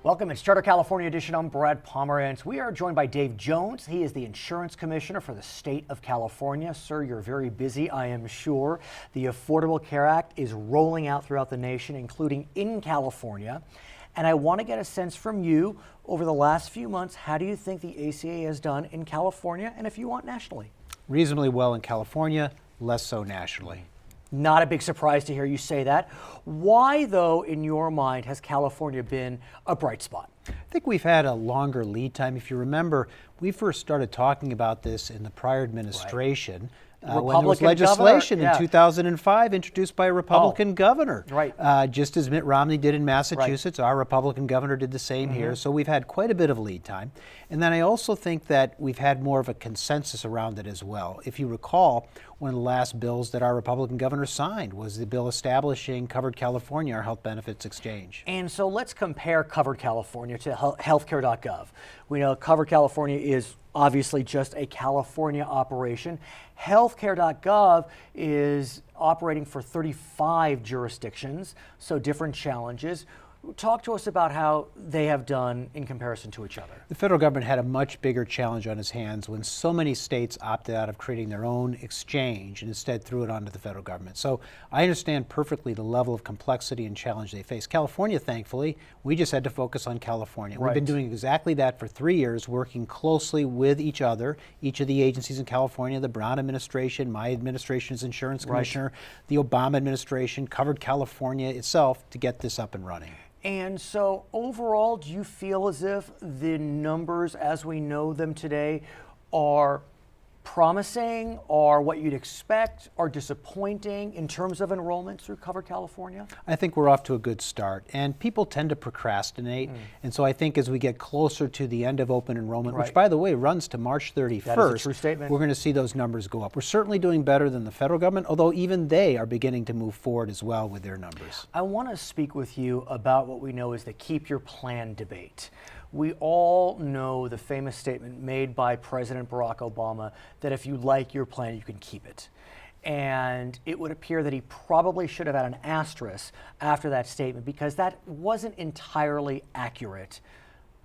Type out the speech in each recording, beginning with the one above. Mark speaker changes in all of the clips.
Speaker 1: Welcome. It's Charter California Edition. I'm Brad Pomerance. We are joined by Dave Jones. He is the Insurance Commissioner for the state of California. Sir, you're very busy, I am sure. The Affordable Care Act is rolling out throughout the nation, including in California. And I want to get a sense from you, over the last few months, how do you think the ACA has done in California, and if you want, nationally?
Speaker 2: Reasonably well in California, less so nationally.
Speaker 1: Not a big surprise to hear you say that. Why, though, in your mind, has California been a bright spot?
Speaker 2: I think we've had a longer lead time. If you remember, we first started talking about this in the prior administration. When there was legislation in 2005 introduced by a Republican governor.
Speaker 1: Right.
Speaker 2: Just as Mitt Romney did in Massachusetts, our Republican governor did the same here. So we've had quite a bit of lead time. And then I also think that we've had more of a consensus around it as well. If you recall, one of the last bills that our Republican governor signed was the bill establishing Covered California, our health benefits exchange.
Speaker 1: And so let's compare Covered California to healthcare.gov. We know Covered California is obviously just a California operation. Healthcare.gov is operating for 35 jurisdictions, so different challenges. Talk to us about how they have done in comparison to each other.
Speaker 2: The federal government had a much bigger challenge on its hands when so many states opted out of creating their own exchange and instead threw it onto the federal government. So I understand perfectly the level of complexity and challenge they face. California, thankfully, we just had to focus on California. We've been doing exactly that for 3 years, working closely with each other, each of the agencies in California, the Brown administration, my administration as insurance commissioner, the Obama administration, Covered California itself, to get this up and running.
Speaker 1: And so overall, do you feel as if the numbers as we know them today are promising, or what you'd expect, are disappointing in terms of enrollment through Covered California?
Speaker 2: I think we're off to a good start, and people tend to procrastinate. And so I think as we get closer to the end of open enrollment, which by the way runs to March 31st,
Speaker 1: that is a true statement,
Speaker 2: we're going to see those numbers go up. We're certainly doing better than the federal government, although even they are beginning to move forward as well with their numbers.
Speaker 1: I want to speak with you about what we know is the Keep Your Plan debate. We all know the famous statement made by President Barack Obama that if you like your plan, you can keep it. And it would appear that he probably should have had an asterisk after that statement, because that wasn't entirely accurate,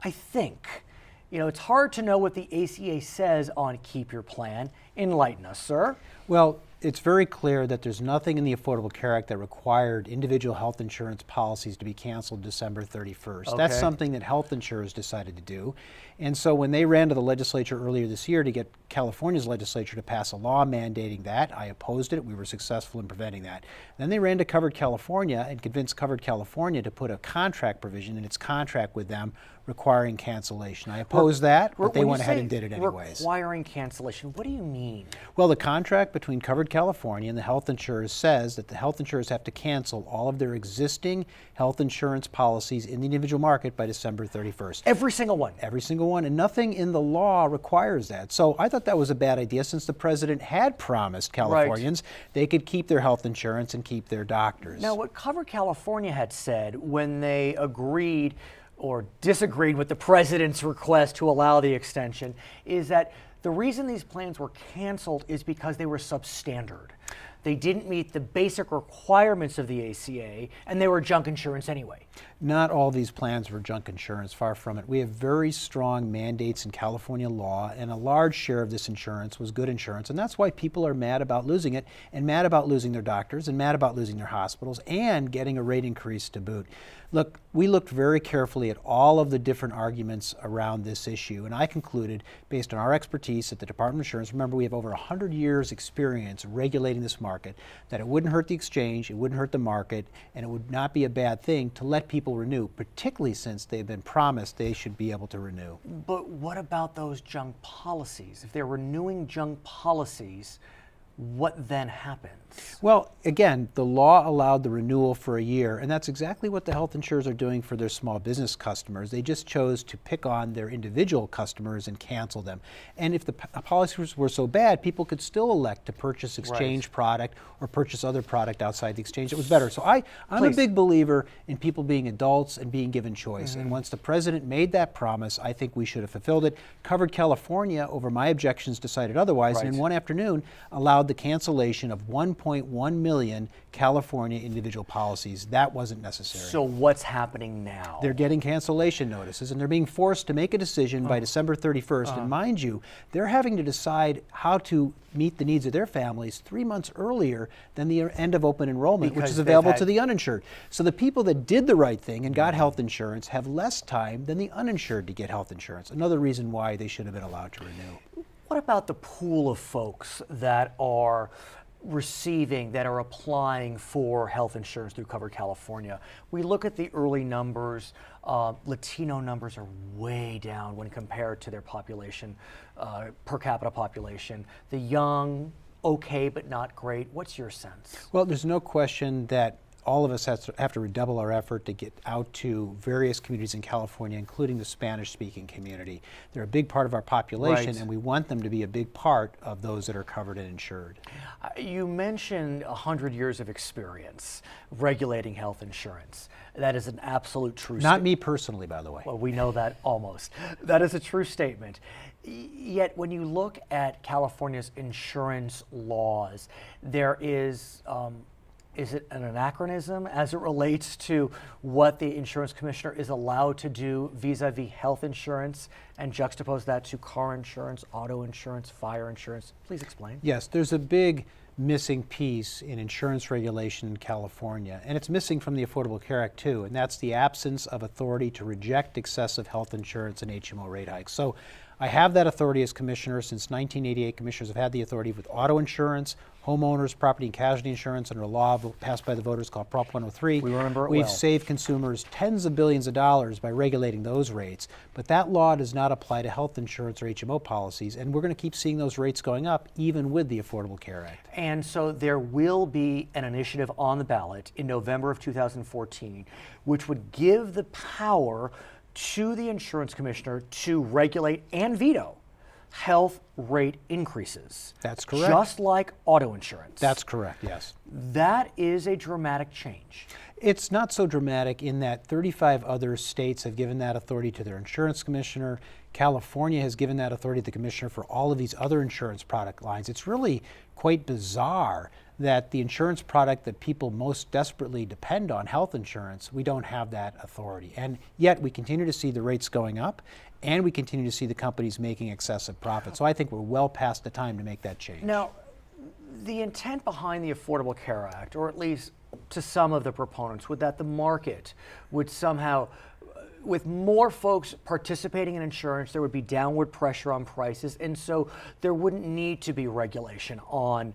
Speaker 1: I think. You know, it's hard to know what the ACA says on Keep Your Plan. Enlighten us, sir.
Speaker 2: Well, it's very clear that there's nothing in the Affordable Care Act that required individual health insurance policies to be canceled December 31st. That's something that health insurers decided to do. And so when they ran to the legislature earlier this year to get California's legislature to pass a law mandating that, I opposed it. We were successful in preventing that. Then they ran to Covered California and convinced Covered California to put a contract provision in its contract with them requiring cancellation. I opposed that, but they went ahead and did it anyways.
Speaker 1: Requiring cancellation, what do you mean?
Speaker 2: Well, the contract between Covered California and the health insurers says that the health insurers have to cancel all of their existing health insurance policies in the individual market by December 31st.
Speaker 1: Every single one?
Speaker 2: Every single one, and nothing in the law requires that. So I thought that was a bad idea, since the president had promised Californians they could keep their health insurance and keep their doctors.
Speaker 1: Now, what Covered California had said when they agreed or disagreed with the president's request to allow the extension is that the reason these plans were canceled is because they were substandard. They didn't meet the basic requirements of the ACA, and they were junk insurance anyway.
Speaker 2: Not all these plans were junk insurance, far from it. We have very strong mandates in California law, and a large share of this insurance was good insurance, and that's why people are mad about losing it, and mad about losing their doctors, and mad about losing their hospitals, and getting a rate increase to boot. Look, we looked very carefully at all of the different arguments around this issue, and I concluded, based on our expertise at the Department of Insurance, remember we have over 100 years experience regulating this market, that it wouldn't hurt the exchange, it wouldn't hurt the market, and it would not be a bad thing to let people renew, particularly since they've been promised they should be able to renew.
Speaker 1: But what about those junk policies? If they're renewing junk policies, what then happens?
Speaker 2: Well, again, the law allowed the renewal for a year, and that's exactly what the health insurers are doing for their small business customers. They just chose to pick on their individual customers and cancel them. And if the policies were so bad, people could still elect to purchase exchange product or purchase other product outside the exchange that was better. So I'm a big believer in people being adults and being given choice. And once the president made that promise, I think we should have fulfilled it. Covered California, over my objections, decided otherwise, and in one afternoon allowed the cancellation of 1.1 million California individual policies. That wasn't necessary.
Speaker 1: So what's happening now?
Speaker 2: They're getting cancellation notices, and they're being forced to make a decision by December 31st. And mind you, they're having to decide how to meet the needs of their families 3 months earlier than the end of open enrollment, which is available to the uninsured. So the people that did the right thing and got health insurance have less time than the uninsured to get health insurance. Another reason why they should have been allowed to renew.
Speaker 1: What about the pool of folks that are applying for health insurance through Covered California? We look at the early numbers. Latino numbers are way down when compared to their population, per capita population. The young, okay, but not great. What's your sense?
Speaker 2: Well, there's no question that all of us have to redouble our effort to get out to various communities in California, including the Spanish-speaking community. They're a big part of our population, and we want them to be a big part of those that are covered and insured.
Speaker 1: You mentioned 100 years of experience regulating health insurance. That is an absolute true statement.
Speaker 2: Not me personally, by the way.
Speaker 1: Well, we know that almost. That is a true statement. Yet when you look at California's insurance laws, there is it an anachronism as it relates to what the insurance commissioner is allowed to do vis-a-vis health insurance, and juxtapose that to car insurance, auto insurance, fire insurance? Please explain.
Speaker 2: Yes, there's a big missing piece in insurance regulation in California, and it's missing from the Affordable Care Act too, and that's the absence of authority to reject excessive health insurance and HMO rate hikes. So I have that authority as commissioner. Since 1988, commissioners have had the authority with auto insurance, homeowners, property and casualty insurance under a law passed by the voters called Prop 103.
Speaker 1: We remember it
Speaker 2: We've
Speaker 1: well.
Speaker 2: saved consumers tens of billions of dollars by regulating those rates, but that law does not apply to health insurance or HMO policies, and we're going to keep seeing those rates going up even with the Affordable Care Act.
Speaker 1: And so there will be an initiative on the ballot in November of 2014, which would give the power to the insurance commissioner to regulate and veto health rate increases.
Speaker 2: That's correct.
Speaker 1: Just like auto insurance.
Speaker 2: That's correct, yes.
Speaker 1: That is a dramatic change.
Speaker 2: It's not so dramatic in that 35 other states have given that authority to their insurance commissioner. California has given that authority to the commissioner for all of these other insurance product lines. It's really quite bizarre that the insurance product that people most desperately depend on, health insurance, we don't have that authority. And yet we continue to see the rates going up, and we continue to see the companies making excessive profits. So I think we're well past the time to make that change.
Speaker 1: Now, the intent behind the Affordable Care Act, or at least to some of the proponents, would that the market would somehow, with more folks participating in insurance, there would be downward pressure on prices, and so there wouldn't need to be regulation on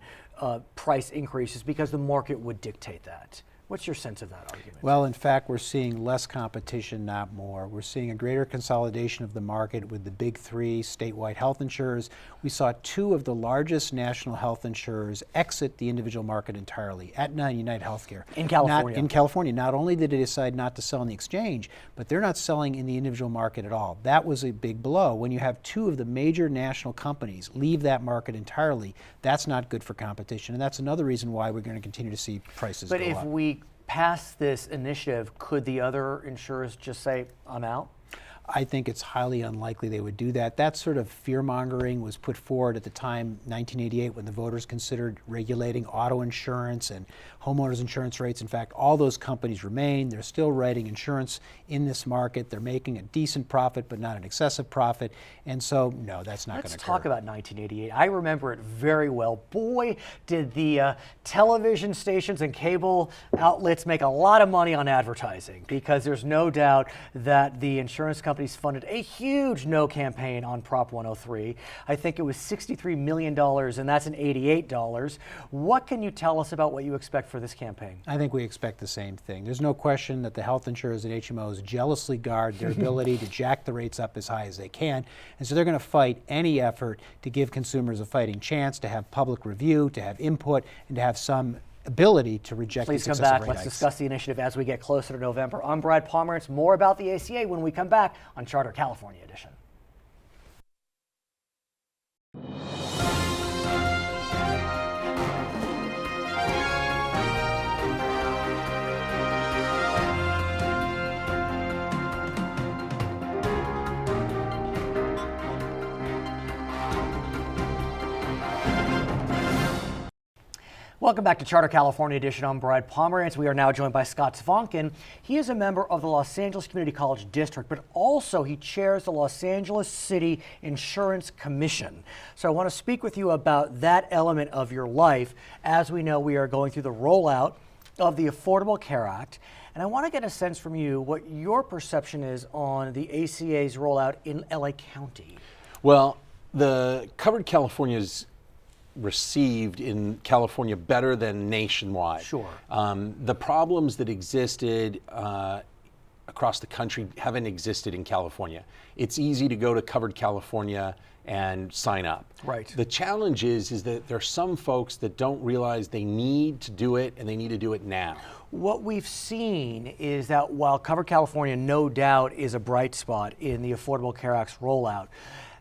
Speaker 1: price increases because the market would dictate that. What's your sense of that argument?
Speaker 2: Well, in fact, we're seeing less competition, not more. We're seeing a greater consolidation of the market with the big three statewide health insurers. We saw two of the largest national health insurers exit the individual market entirely, Aetna and United Healthcare.
Speaker 1: In California.
Speaker 2: In California. Not only did they decide not to sell in the exchange, but they're not selling in the individual market at all. That was a big blow. When you have two of the major national companies leave that market entirely, that's not good for competition. And that's another reason why we're going to continue to see prices go up.
Speaker 1: But if we pass this initiative, could the other insurers just say, I'm out?
Speaker 2: I think it's highly unlikely they would do that. That sort of fear-mongering was put forward at the time, 1988, when the voters considered regulating auto insurance and homeowners insurance rates. In fact, all those companies remain. They're still writing insurance in this market. They're making a decent profit, but not an excessive profit. And so, no, that's not going to occur.
Speaker 1: Let's talk about 1988. I remember it very well. Boy, did the television stations and cable outlets make a lot of money on advertising, because there's no doubt that the insurance companies funded a huge no campaign on Prop 103. I think it was $63 million, and that's in $88. What can you tell us about what you expect for this campaign?
Speaker 2: I think we expect the same thing. There's no question that the health insurers and HMOs jealously guard their ability to jack the rates up as high as they can, and so they're going to fight any effort to give consumers a fighting chance, to have public review, to have input, and to have some ability to reject these excessive rate hikes.
Speaker 1: Please come back. Let's discuss the initiative as we get closer to November. I'm Brad Pomerance. More about the ACA when we come back on Charter California Edition. Welcome back to Charter California Edition. I'm Brad Pomerance. We are now joined by Scott Svonkin. He is a member of the Los Angeles Community College District, but also he chairs the Los Angeles City Insurance Commission. So I want to speak with you about that element of your life. As we know, we are going through the rollout of the Affordable Care Act. And I want to get a sense from you what your perception is on the ACA's rollout in LA County.
Speaker 3: Well, the Covered California's received in California better than nationwide.
Speaker 1: Sure.
Speaker 3: The problems that existed across the country haven't existed in California. It's easy to go to Covered California and sign up.
Speaker 1: Right.
Speaker 3: The challenge is that there are some folks that don't realize they need to do it and they need to do it now.
Speaker 1: What we've seen is that while Covered California no doubt is a bright spot in the Affordable Care Act's rollout,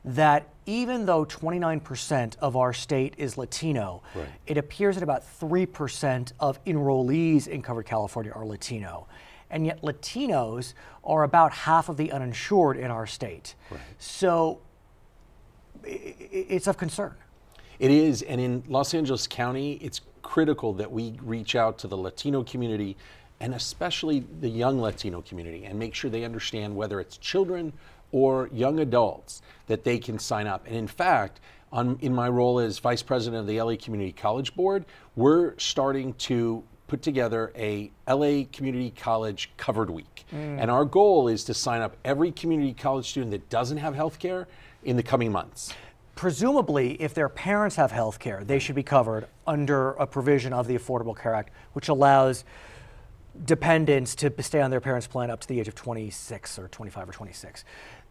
Speaker 1: that even though 29% of our state is Latino,
Speaker 3: Right.
Speaker 1: it appears that about 3% of enrollees in Covered California are Latino. And yet Latinos are about half of the uninsured in our state.
Speaker 3: Right.
Speaker 1: So it's of concern.
Speaker 3: It is, and in Los Angeles County, it's critical that we reach out to the Latino community and especially the young Latino community and make sure they understand whether it's children or young adults that they can sign up. And in fact, in my role as Vice President of the LA Community College Board, we're starting to put together a LA Community College Covered Week. And our goal is to sign up every community college student that doesn't have health care in the coming months.
Speaker 1: Presumably, if their parents have health care, they should be covered under a provision of the Affordable Care Act, which allows dependents to stay on their parents' plan up to the age of 26 or 25 or 26.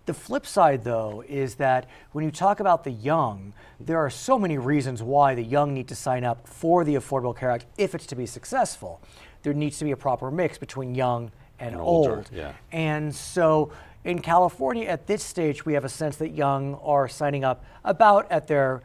Speaker 1: The flip side, though, is that when you talk about the young, there are so many reasons why the young need to sign up for the Affordable Care Act if it's to be successful. There needs to be a proper mix between young and
Speaker 3: older,
Speaker 1: old.
Speaker 3: yeah.
Speaker 1: And so in California, at this stage, we have a sense that young are signing up about at their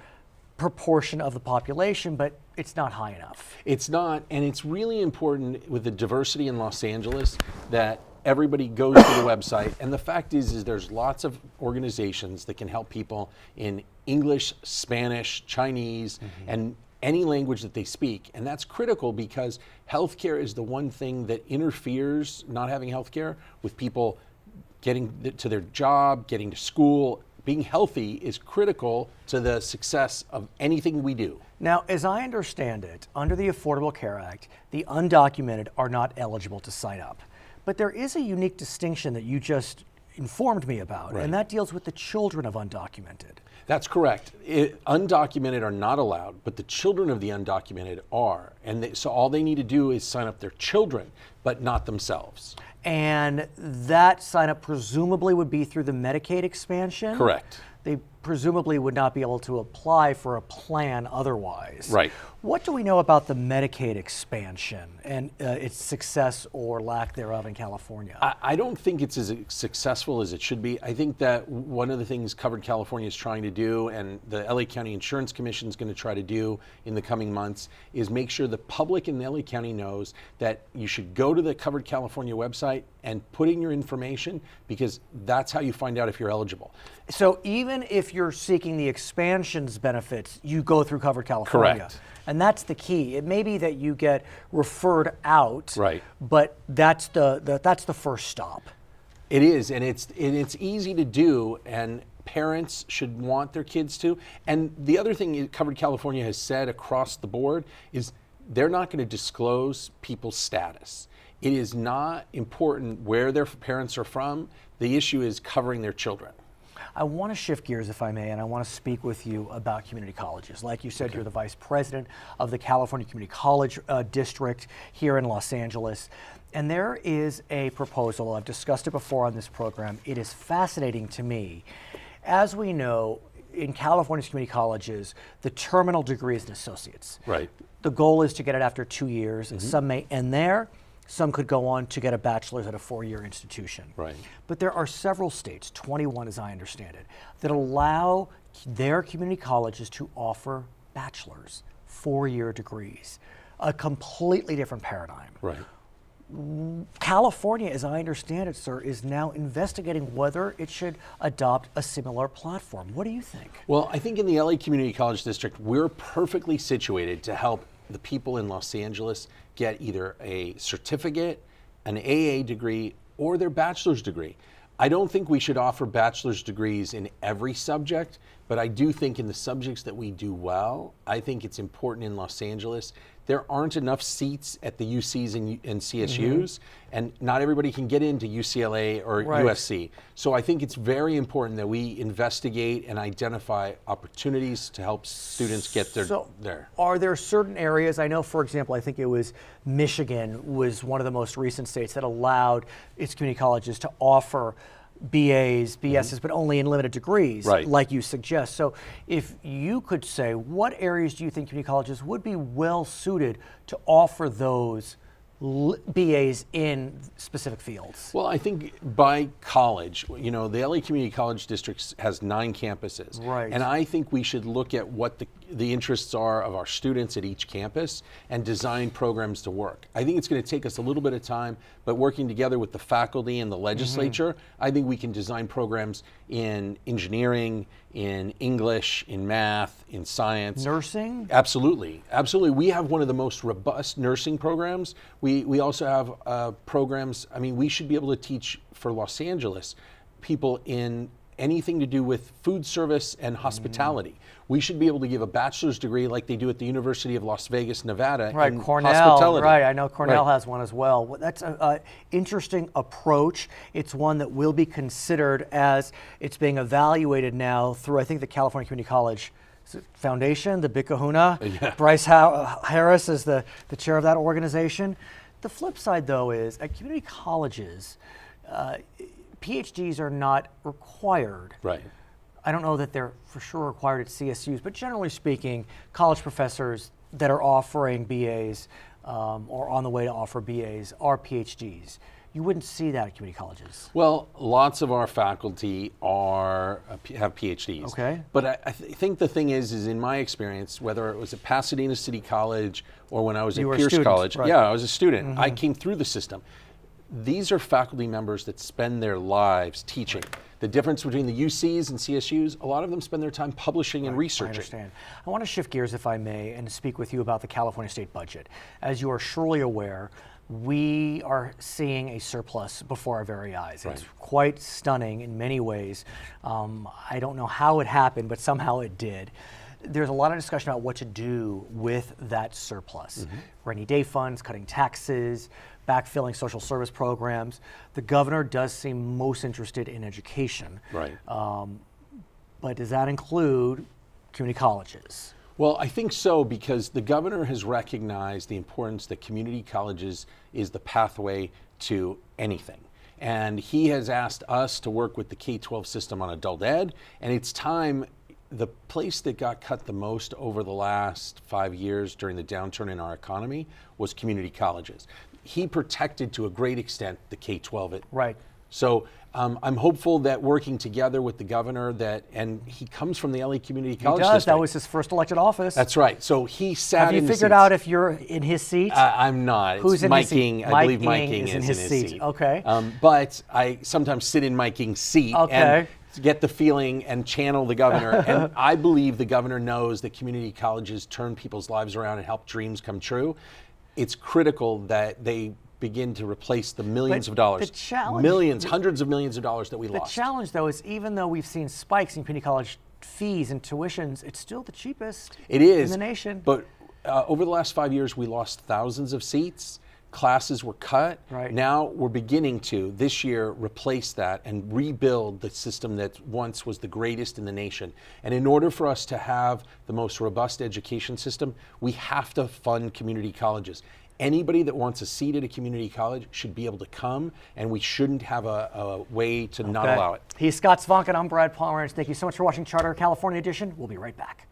Speaker 1: proportion of the population, but it's not high enough.
Speaker 3: It's not, and it's really important with the diversity in Los Angeles that everybody goes to the website. And the fact is there's lots of organizations that can help people in English, Spanish, Chinese, and any language that they speak. And that's critical because healthcare is the one thing that interferes, not having healthcare, with people getting to their job, getting to school. Being healthy is critical to the success of anything we do.
Speaker 1: Now, as I understand it, under the Affordable Care Act, the undocumented are not eligible to sign up. But there is a unique distinction that you just informed me about,
Speaker 3: Right.
Speaker 1: and that deals with the children of undocumented.
Speaker 3: That's correct. Undocumented are not allowed, but the children of the undocumented are. And so all they need to do is sign up their children, but not themselves.
Speaker 1: And that sign up presumably would be through the Medicaid expansion?
Speaker 3: Correct.
Speaker 1: They presumably would not be able to apply for a plan otherwise.
Speaker 3: Right.
Speaker 1: What do we know about the Medicaid expansion and its success or lack thereof in California?
Speaker 3: I don't think it's as successful as it should be. I think that one of the things Covered California is trying to do, and the LA County Insurance Commission is going to try to do in the coming months, is make sure the public in LA County knows that you should go to the Covered California website and put in your information, because that's how you find out if you're eligible.
Speaker 1: So even if you're seeking the expansion's benefits, you go through Covered California.
Speaker 3: Correct.
Speaker 1: And that's the key. It may be that you get referred out,
Speaker 3: Right.
Speaker 1: but that's the first stop.
Speaker 3: It is, and it's easy to do, and parents should want their kids to. And the other thing Covered California has said across the board is they're not going to disclose people's status. It is not important where their parents are from. The issue is covering their children.
Speaker 1: I want to shift gears, if I may, and I want to speak with you about community colleges. Like you said, you're the vice president of the California Community College District here in Los Angeles. And there is a proposal, I've discussed it before on this program. It is fascinating to me. As we know, in California's community colleges, the terminal degree is an associate's.
Speaker 3: Right.
Speaker 1: The goal is to get it after 2 years. Some may end there. Some could go on to get a bachelor's at a 4-year institution.
Speaker 3: Right.
Speaker 1: But there are several states, 21 as I understand it, that allow their community colleges to offer bachelor's, 4-year degrees, a completely different paradigm.
Speaker 3: Right.
Speaker 1: California, as I understand it, sir, is now investigating whether it should adopt a similar platform. What do you think?
Speaker 3: Well, I think in the LA Community College District, we're perfectly situated to help the people in Los Angeles get either a certificate, an AA degree, or their bachelor's degree. I don't think we should offer bachelor's degrees in every subject, but I do think in the subjects that we do well, I think it's important in Los Angeles. There aren't enough seats at the UCs and CSUs, and not everybody can get into UCLA or USC. So I think it's very important that we investigate and identify opportunities to help students get there.
Speaker 1: Are there certain areas, I know, for example, I think it was Michigan was one of the most recent states that allowed its community colleges to offer BAs, BSs, but only in limited degrees, like you suggest. So if you could say, what areas do you think community colleges would be well suited to offer those BAs in specific fields?
Speaker 3: Well, I think by college, the LA Community College District has 9 campuses. And I think we should look at what the interests are of our students at each campus and design programs to work. I think it's going to take us a little bit of time, but working together with the faculty and the legislature, I think we can design programs in engineering, in English, in math, in science.
Speaker 1: Nursing?
Speaker 3: Absolutely, absolutely. We have one of the most robust nursing programs. We also have programs, we should be able to teach for Los Angeles people in anything to do with food service and hospitality. We should be able to give a bachelor's degree like they do at the University of Las Vegas, Nevada, in
Speaker 1: Cornell,
Speaker 3: hospitality.
Speaker 1: I know Cornell has one as well. That's an interesting approach. It's one that will be considered as it's being evaluated now through, I think, the California Community College Foundation, the Big Kahuna. Bryce Harris is the chair of that organization. The flip side, though, is at community colleges, PhDs are not required. I don't know that they're for sure required at CSUs, but generally speaking, college professors that are offering BAs or on the way to offer BAs are PhDs. You wouldn't see that at community colleges.
Speaker 3: Well, lots of our faculty have PhDs. But I think the thing is in my experience, whether it was at Pasadena City College or when I was at Pierce College, I was a student. I came through the system. These are faculty members that spend their lives teaching. The difference between the UCs and CSUs, a lot of them spend their time publishing and researching.
Speaker 1: I understand. I want to shift gears, if I may, and speak with you about the California state budget. As you are surely aware, we are seeing a surplus before our very eyes. It's quite stunning in many ways. I don't know how it happened, but somehow it did. There's a lot of discussion about what to do with that surplus. Rainy day funds, cutting taxes, backfilling social service programs. The governor does seem most interested in education. But does that include community colleges?
Speaker 3: Well, I think so, because the governor has recognized the importance that community colleges is the pathway to anything. And he has asked us to work with the K-12 system on adult ed, and it's time. The place that got cut the most over the last 5 years during the downturn in our economy was community colleges. He protected to a great extent the K-12. So I'm hopeful that working together with the governor, and he comes from the LA Community College District.
Speaker 1: That was his first elected office.
Speaker 3: That's right. So he sat in
Speaker 1: Have you figured out if you're in his seat?
Speaker 3: I'm not.
Speaker 1: Who's in his seat?
Speaker 3: I believe Mike Ing is in his seat. But I sometimes sit in Mike Ing's seat and get the feeling and channel the governor. And I believe the governor knows that community colleges turn people's lives around and help dreams come true. It's critical that they begin to replace the millions of dollars, hundreds of millions of dollars that we lost.
Speaker 1: The challenge, though, is even though we've seen spikes in community college fees and tuitions, it's still the cheapest in the nation.
Speaker 3: But over the last 5 years, we lost thousands of seats. Classes were cut. Now we're beginning to, this year, replace that and rebuild the system that once was the greatest in the nation. And in order for us to have the most robust education system, we have to fund community colleges. Anybody that wants a seat at a community college should be able to come, and we shouldn't have a way to not allow it.
Speaker 1: He's Scott Svonkin. I'm Brad Pomerance. Thank you so much for watching Charter California Edition. We'll be right back.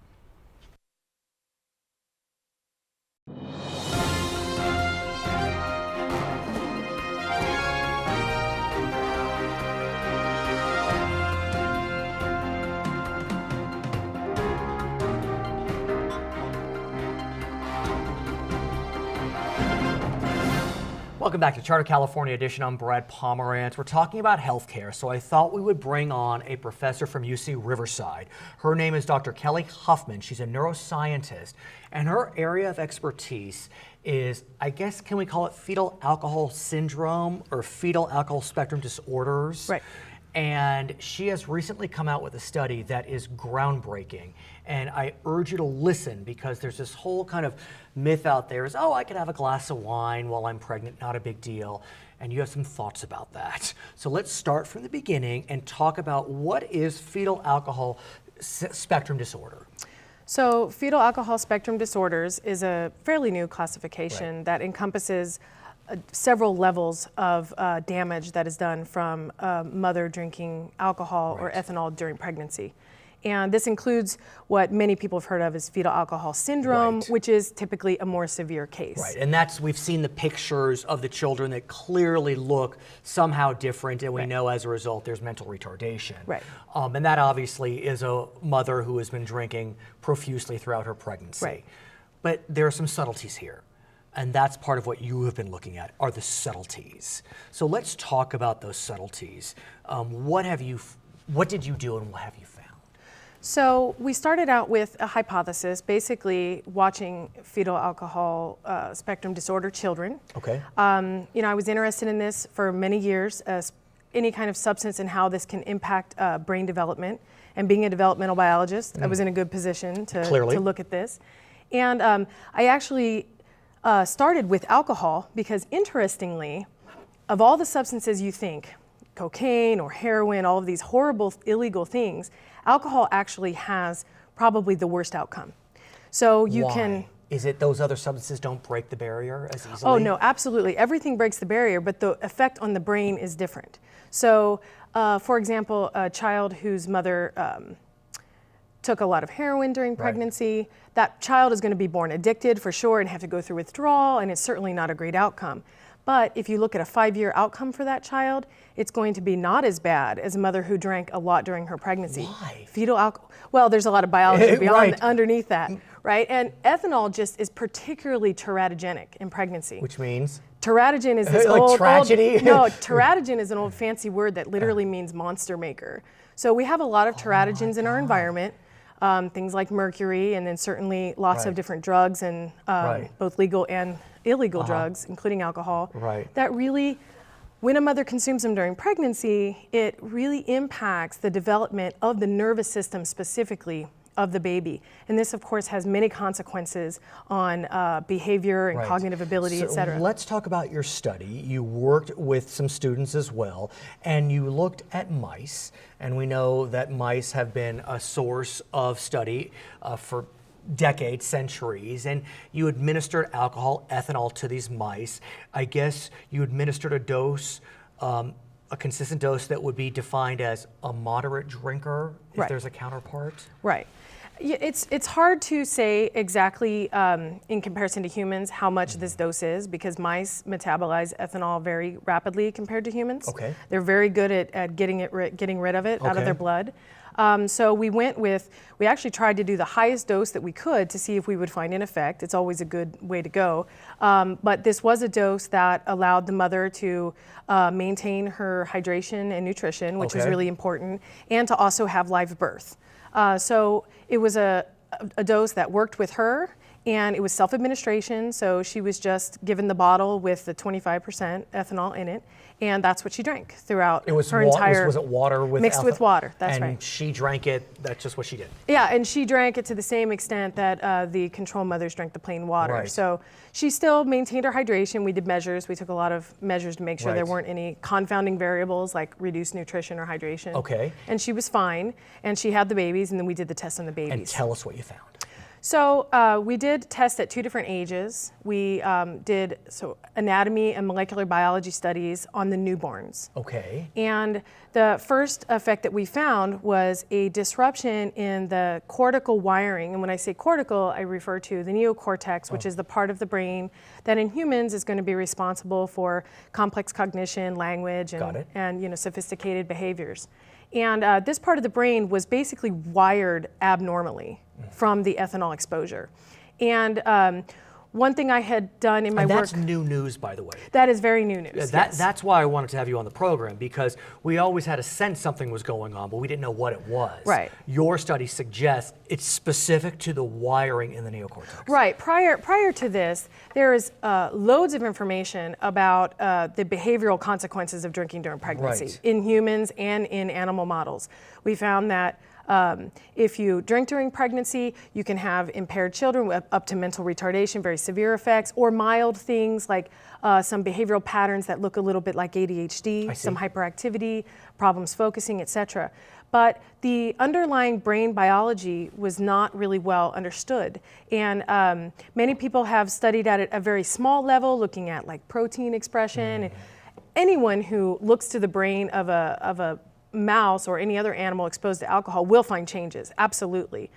Speaker 1: Welcome back to Charter California Edition. I'm Brad Pomerance. We're talking about healthcare, so I thought we would bring on a professor from UC Riverside. Her name is Dr. Kelly Huffman. She's a neuroscientist, and her area of expertise is, I guess, can we call it fetal alcohol syndrome or fetal alcohol spectrum disorders?
Speaker 4: Right.
Speaker 1: And she has recently come out with a study that is groundbreaking. And I urge you to listen, because there's this whole kind of myth out there is, oh, I could have a glass of wine while I'm pregnant, not a big deal. And you have some thoughts about that. So let's start from the beginning and talk about what is fetal alcohol spectrum disorder.
Speaker 4: So fetal alcohol spectrum disorders is a fairly new classification that encompasses several levels of damage that is done from mother drinking alcohol or ethanol during pregnancy. And this includes what many people have heard of as fetal alcohol syndrome, which is typically a more severe case.
Speaker 1: Right, and that's, we've seen the pictures of the children that clearly look somehow different, and we know as a result there's mental retardation.
Speaker 4: Right.
Speaker 1: And that obviously is a mother who has been drinking profusely throughout her pregnancy.
Speaker 4: Right.
Speaker 1: But there are some subtleties here. And that's part of what you have been looking at, are the subtleties. So let's talk about those subtleties. What did you do and what have you found?
Speaker 4: So we started out with a hypothesis, basically watching fetal alcohol spectrum disorder children.
Speaker 1: Okay.
Speaker 4: I was interested in this for many years, as any kind of substance and how this can impact brain development. And being a developmental biologist, I was in a good position to look at this. And I actually started with alcohol because, interestingly, of all the substances you think, cocaine or heroin, all of these horrible illegal things, alcohol actually has probably the worst outcome. So you can...
Speaker 1: Is it those other substances don't break the barrier as easily?
Speaker 4: Oh no, absolutely. Everything breaks the barrier, but the effect on the brain is different. So, for example, a child whose mother took a lot of heroin during pregnancy, that child is going to be born addicted for sure and have to go through withdrawal, and it's certainly not a great outcome. But if you look at a 5-year outcome for that child, it's going to be not as bad as a mother who drank a lot during her pregnancy.
Speaker 1: Why?
Speaker 4: Fetal alcohol, well, there's a lot of biology underneath that, right? And ethanol just is particularly teratogenic in pregnancy.
Speaker 1: Which means?
Speaker 4: Teratogen is this
Speaker 1: like tragedy?
Speaker 4: no, teratogen is an old fancy word that literally means monster maker. So we have a lot of teratogens in our environment, things like mercury, and then certainly lots of different drugs and both legal and illegal drugs, including alcohol, that really, when a mother consumes them during pregnancy, it really impacts the development of the nervous system specifically of the baby. And this, of course, has many consequences on behavior and cognitive ability, et cetera.
Speaker 1: Let's talk about your study. You worked with some students as well, and you looked at mice, and we know that mice have been a source of study for decades, centuries, and you administered alcohol, ethanol to these mice. I guess you administered a dose, a consistent dose that would be defined as a moderate drinker, if there's a counterpart?
Speaker 4: Right. It's hard to say exactly in comparison to humans how much this dose is, because mice metabolize ethanol very rapidly compared to humans.
Speaker 1: Okay.
Speaker 4: They're very good at getting rid of it out of their blood. So we actually tried to do the highest dose that we could to see if we would find an effect. It's always a good way to go. But this was a dose that allowed the mother to maintain her hydration and nutrition, which was really important, and to also have live birth. So it was a dose that worked with her, and it was self-administration, so she was just given the bottle with the 25% ethanol in it, and that's what she drank throughout her entire...
Speaker 1: Was it water with
Speaker 4: mixed with water, that's right.
Speaker 1: And she drank it, that's just what she did?
Speaker 4: Yeah, and she drank it to the same extent that the control mothers drank the plain water.
Speaker 1: Right.
Speaker 4: So she still maintained her hydration. We did measures. We took a lot of measures to make sure there weren't any confounding variables like reduced nutrition or hydration.
Speaker 1: Okay.
Speaker 4: And she was fine, and she had the babies, and then we did the test on the babies.
Speaker 1: And tell us what you found.
Speaker 4: So we did test at 2 different ages. We did anatomy and molecular biology studies on the newborns.
Speaker 1: Okay.
Speaker 4: And the first effect that we found was a disruption in the cortical wiring. And when I say cortical, I refer to the neocortex, which is the part of the brain that in humans is going to be responsible for complex cognition, language, and sophisticated behaviors. And this part of the brain was basically wired abnormally from the ethanol exposure. And one thing I had done in my
Speaker 1: And
Speaker 4: work.
Speaker 1: that's new news, by the way.
Speaker 4: That is very new news. Yes.
Speaker 1: That's why I wanted to have you on the program, because we always had a sense something was going on, but we didn't know what it was.
Speaker 4: Right.
Speaker 1: Your study suggests it's specific to the wiring in the neocortex.
Speaker 4: Right. Prior to this, there is loads of information about the behavioral consequences of drinking during pregnancy
Speaker 1: Right.
Speaker 4: in humans and in animal models. We found that if you drink during pregnancy, you can have impaired children with up to mental retardation, very severe effects, or mild things like some behavioral patterns that look a little bit like ADHD, some hyperactivity, problems focusing, etc. But the underlying brain biology was not really well understood. And many people have studied at a very small level, looking at like protein expression. And anyone who looks to the brain of a mouse or any other animal exposed to alcohol will find changes, absolutely.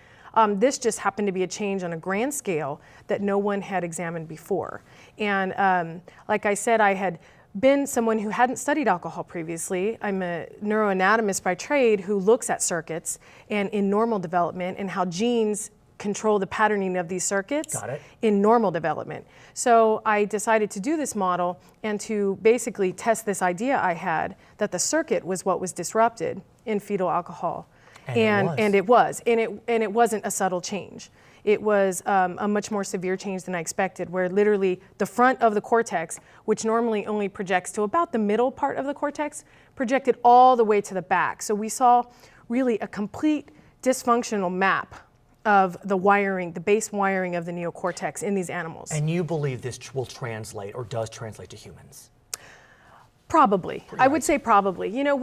Speaker 4: This just happened to be a change on a grand scale that no one had examined before. And like I said, I had been someone who hadn't studied alcohol previously. I'm a neuroanatomist by trade who looks at circuits and in normal development and how genes control the patterning of these circuits in normal development. So I decided to do this model and to basically test this idea I had that the circuit was what was disrupted in fetal alcohol. And it was. And it wasn't a subtle change. It was a much more severe change than I expected, where literally the front of the cortex, which normally only projects to about the middle part of the cortex, projected all the way to the back. So we saw really a complete dysfunctional map of the wiring, the base wiring of the neocortex in these animals.
Speaker 1: And you believe this will translate or does translate to humans?
Speaker 4: Probably. I would say probably. You know,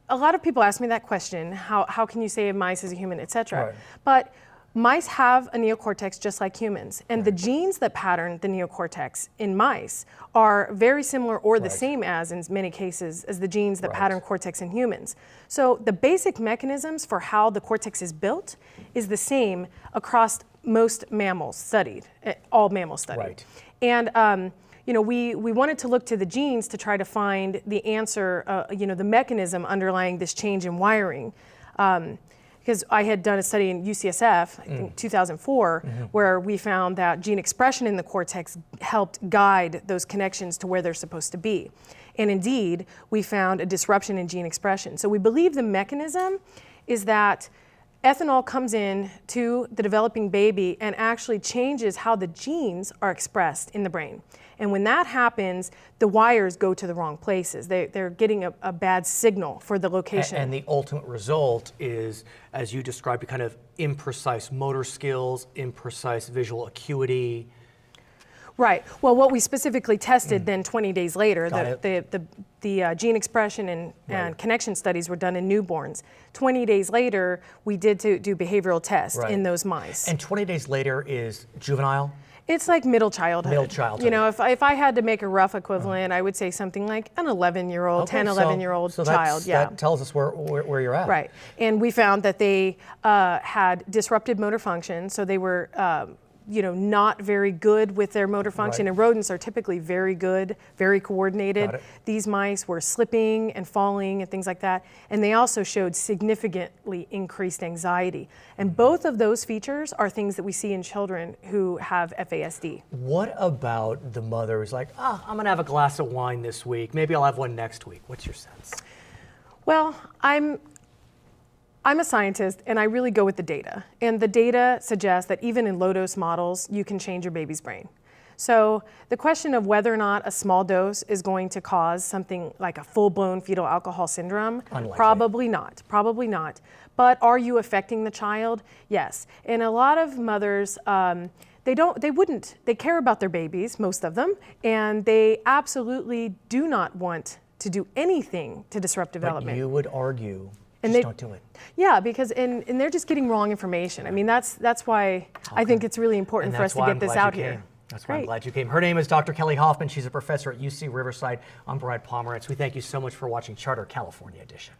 Speaker 4: a lot of people ask me that question, how can you say a mice is a human, et cetera.
Speaker 1: Right.
Speaker 4: But mice have a neocortex just like humans. And the genes that pattern the neocortex in mice are very similar or the same as, in many cases, as the genes that pattern cortex in humans. So the basic mechanisms for how the cortex is built is the same across most mammals studied, all mammals studied.
Speaker 1: Right.
Speaker 4: And you know, we wanted to look to the genes to try to find the answer, you know, the mechanism underlying this change in wiring. Because I had done a study in UCSF in 2004 where we found that gene expression in the cortex helped guide those connections to where they're supposed to be. And indeed, we found a disruption in gene expression. So we believe the mechanism is that ethanol comes in to the developing baby and actually changes how the genes are expressed in the brain. And when that happens, the wires go to the wrong places. They're getting a bad signal for the location.
Speaker 1: And the ultimate result is, as you described, kind of imprecise motor skills, imprecise visual acuity.
Speaker 4: Right. Well, what we specifically tested then 20 days later, the gene expression and connection studies were done in newborns. 20 days later, we did do behavioral tests in those mice.
Speaker 1: And 20 days later is juvenile?
Speaker 4: It's like middle childhood.
Speaker 1: Middle childhood.
Speaker 4: You know, if I had to make a rough equivalent, I would say something like an 11-year-old, 10, 11-year-old child.
Speaker 1: That tells us where you're at.
Speaker 4: Right. And we found that they had disrupted motor function, so they were you know, not very good with their motor function. And rodents are typically very good, very coordinated. These mice were slipping and falling and things like that. And they also showed significantly increased anxiety. And both of those features are things that we see in children who have FASD.
Speaker 1: What about the mother who's like, I'm gonna have a glass of wine this week, maybe I'll have one next week? What's your sense?
Speaker 4: Well, I'm a scientist and I really go with the data. And the data suggests that even in low-dose models, you can change your baby's brain. So the question of whether or not a small dose is going to cause something like a full-blown fetal alcohol syndrome,
Speaker 1: unlikely.
Speaker 4: Probably not. But are you affecting the child? Yes. And a lot of mothers, they care about their babies, most of them, and they absolutely do not want to do anything to disrupt development.
Speaker 1: But you would argue,
Speaker 4: and
Speaker 1: don't do it.
Speaker 4: Yeah, because and they're just getting wrong information. I mean, that's why I think it's really important for us to get this out here.
Speaker 1: That's why I'm glad you came. Her name is Dr. Kelly Huffman. She's a professor at UC Riverside. I'm Brad Pomerance. We thank you so much for watching Charter California Edition.